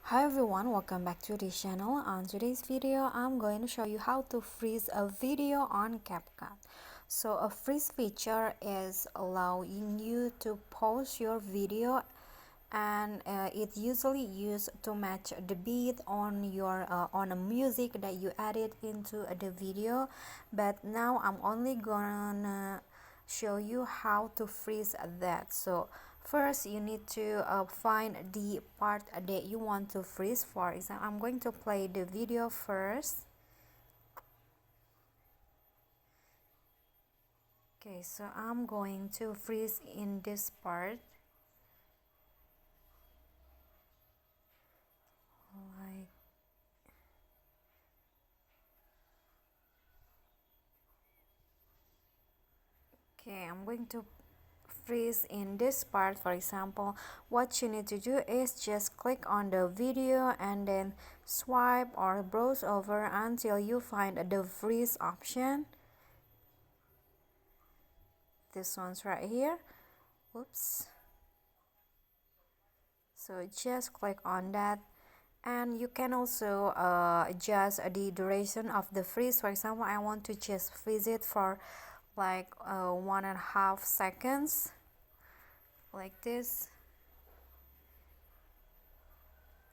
Hi everyone, welcome back to this channel. On today's video, I'm going to show you how to freeze a video on CapCut. So a freeze feature is allowing you to pause your video, and it usually used to match the beat on your on a music that you added into the video. But now I'm only gonna show you how to freeze that. So first you need to find the part that you want to freeze. For example, I'm going to play the video first. Okay, so I'm going to freeze in this part, like okay, I'm going to freeze in this part. For example, what you need to do is just click on the video and then swipe or browse over until you find the freeze option. This one's right here. Oops. So just click on that, and you can also adjust the duration of the freeze. For example, I want to just freeze it for like 1.5 seconds, like this.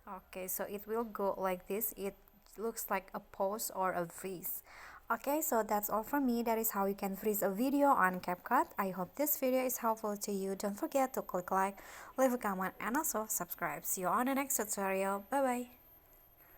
Okay, so it will go like this. It looks like a pause or a freeze. Okay, so that's all from me. That is how you can freeze a video on CapCut. I hope this video is helpful to you. Don't forget to click like, leave a comment, and also subscribe. See you on the next tutorial. Bye bye.